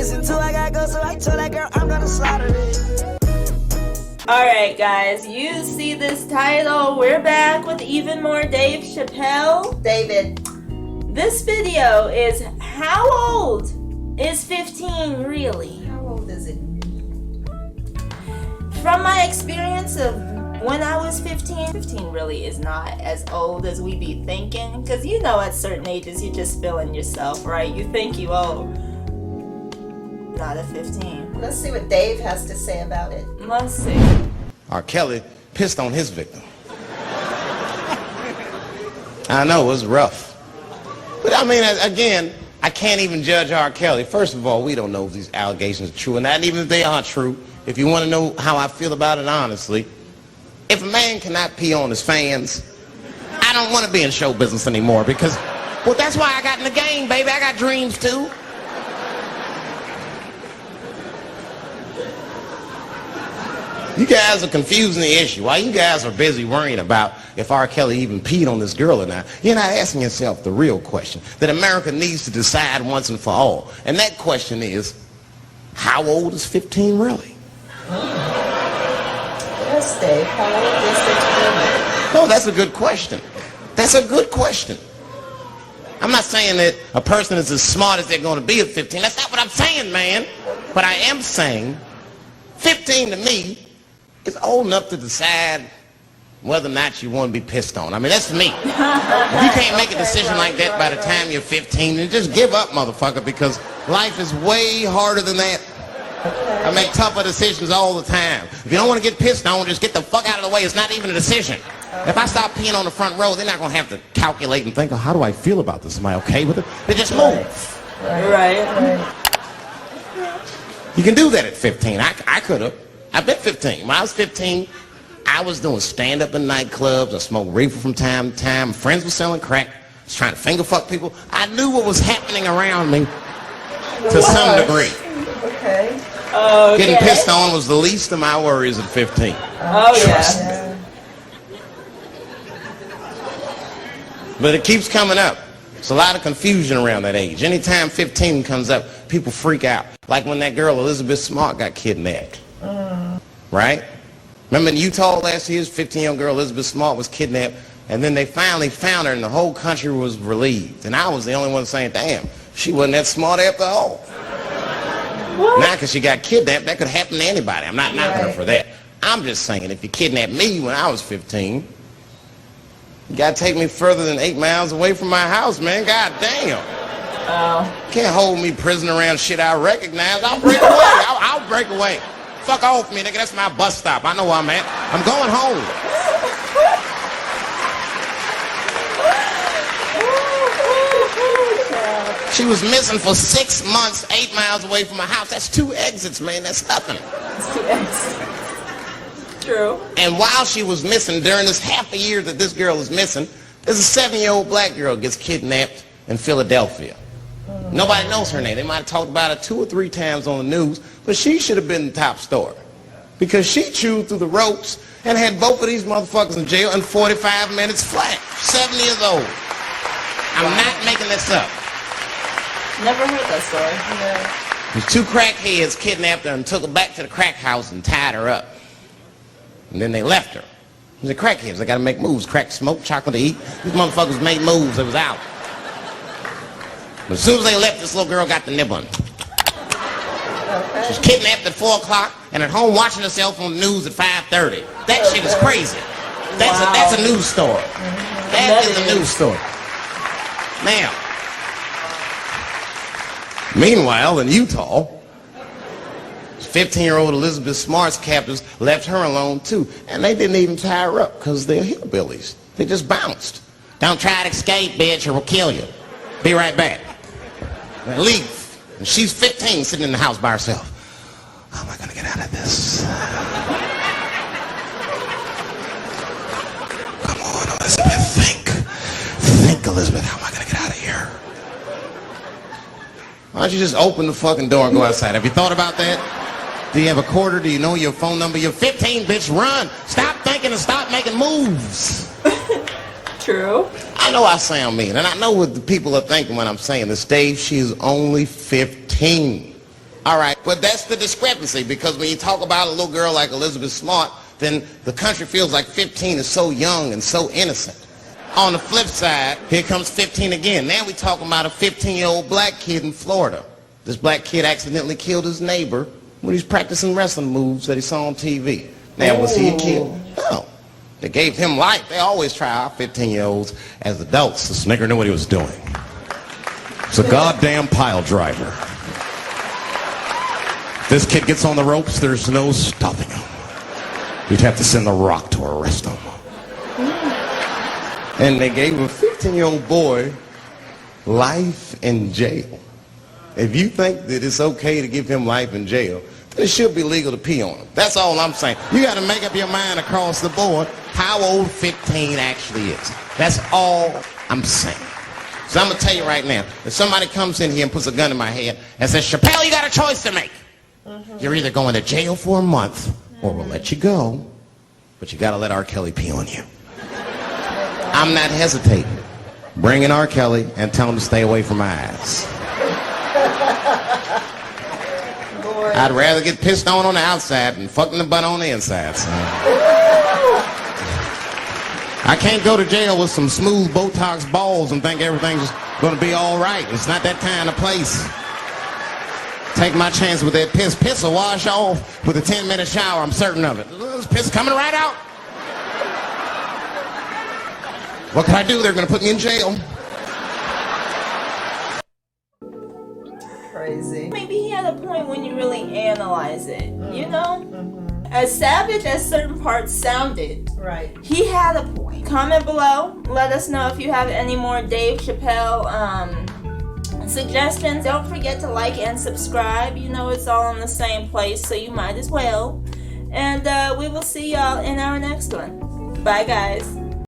missing two, I gotta go, so I told that girl I'm gonna slaughter it. Alright guys, you see this title. We're back with even more Dave Chappelle. David. This video is how old is 15 really? How old is it? From my experience of when I was 15, 15 really is not as old as we be thinking. Because you know at certain ages you're just feeling yourself, right? You think you old. Not at 15. Let's see what Dave has to say about it. Let's see. R. Kelly pissed on his victim. I know, it was rough. But I mean, again, I can't even judge R. Kelly. First of all, we don't know if these allegations are true, and not even if they are true. If you want to know how I feel about it honestly, if a man cannot pee on his fans, I don't want to be in show business anymore because, well, that's why I got in the game, baby. I got dreams too. You guys are confusing the issue. While you guys are busy worrying about if R. Kelly even peed on this girl or not, you're not asking yourself the real question that America needs to decide once and for all. And that question is, how old is 15 really? Yes, Dave. How old is 15? No, that's a good question. That's a good question. I'm not saying that a person is as smart as they're going to be at 15. That's not what I'm saying, man. But I am saying 15 to me is old enough to decide whether or not you want to be pissed on. I mean, that's me. If you can't make a decision like that by the time you're 15, then just give up, motherfucker, because life is way harder than that. I make tougher decisions all the time. If you don't want to get pissed on, just get the fuck out of the way. It's not even a decision. If I stop peeing on the front row, they're not going to have to calculate and think, oh, how do I feel about this? Am I okay with it? They just move. Right. You can do that at 15. I could have. I've been 15. When I was 15, I was doing stand-up in nightclubs. I smoked reefer from time to time. Friends were selling crack. I was trying to finger fuck people. I knew what was happening around me to some degree. Okay. Getting pissed on was the least of my worries at 15. Oh, yeah. But it keeps coming up. There's a lot of confusion around that age. Anytime 15 comes up, people freak out. Like when that girl, Elizabeth Smart, got kidnapped. Right? Remember in Utah last year, 15-year-old girl Elizabeth Smart was kidnapped, and then they finally found her, and the whole country was relieved. And I was the only one saying, damn, she wasn't that smart after all. What? Now, because she got kidnapped, that could happen to anybody. I'm not knocking her for that. I'm just saying, if you kidnapped me when I was 15, you got to take me further than 8 miles away from my house, man. God damn. Can't hold me prisoner around shit I recognize. I'll break away. I'll break away. Fuck off me, nigga. That's my bus stop. I know where I'm at. I'm going home. She was missing for 6 months, 8 miles away from my house. That's 2 exits, man. That's nothing. That's 2 exits. True. And while she was missing, during this half a year that this girl is missing, there's a 7-year-old black girl gets kidnapped in Philadelphia. Nobody knows her name. They might have talked about it 2 or 3 times on the news, but she should have been the top story because she chewed through the ropes and had both of these motherfuckers in jail in 45 minutes flat. 7 years old. I'm not making this up. Never heard that story. These 2 crackheads kidnapped her and took her back to the crack house and tied her up. And then they left her. These are crackheads. They got to make moves. Crack, smoke, chocolate to eat. These motherfuckers made moves. It was out. But as soon as they left, this little girl got the nibbling. She was kidnapped at 4 o'clock and at home watching herself on the news at 5:30. That shit is crazy. That's a news story. That is a news story. Now, meanwhile, in Utah, 15-year-old Elizabeth Smart's captors left her alone too, and they didn't even tie her up because they're hillbillies. They just bounced. Don't try to escape, bitch, or we'll kill you. Be right back. And leave. And she's 15, sitting in the house by herself. How am I going to get out of this? Come on, Elizabeth, think. Think, Elizabeth, how am I going to get out of here? Why don't you just open the fucking door and go outside? Have you thought about that? Do you have a quarter? Do you know your phone number? You're 15, bitch. Run. Stop thinking and stop making moves. True. I know I sound mean, and I know what the people are thinking when I'm saying this. Dave, she is only 15. All right, but that's the discrepancy, because when you talk about a little girl like Elizabeth Smart, then the country feels like 15 is so young and so innocent. On the flip side, here comes 15 again. Now we're talking about a 15-year-old black kid in Florida. This black kid accidentally killed his neighbor when he was practicing wrestling moves that he saw on TV. Now, was he a kid? No. They gave him life. They always try our 15-year-olds as adults. This nigger knew what he was doing. It's a goddamn pile driver. This kid gets on the ropes, there's no stopping him. You'd have to send the Rock to arrest him. And they gave a 15-year-old boy life in jail. If you think that it's okay to give him life in jail, then it should be legal to pee on him. That's all I'm saying. You got to make up your mind across the board how old 15 actually is. That's all I'm saying. So I'm going to tell you right now, if somebody comes in here and puts a gun in my head and says, Chappelle, you got a choice to make. You're either going to jail for a month or we'll let you go, but you got to let R. Kelly pee on you. I'm not hesitating. Bring in R. Kelly and tell him to stay away from my ass. I'd rather get pissed on the outside than fucking the butt on the inside, son. I can't go to jail with some smooth Botox balls and think everything's going to be all right. It's not that kind of place. Take my chance with that piss. Piss will wash off with a 10-minute shower, I'm certain of it. This piss coming right out. What can I do? They're going to put me in jail. Crazy. Maybe he had a point when you really analyze it, you know? As savage as certain parts sounded, Right. he had a point. Comment below. Let us know if you have any more Dave Chappelle suggestions. Don't forget to like and subscribe. You know it's all in the same place, so you might as well. And we will see y'all in our next one. Bye, guys.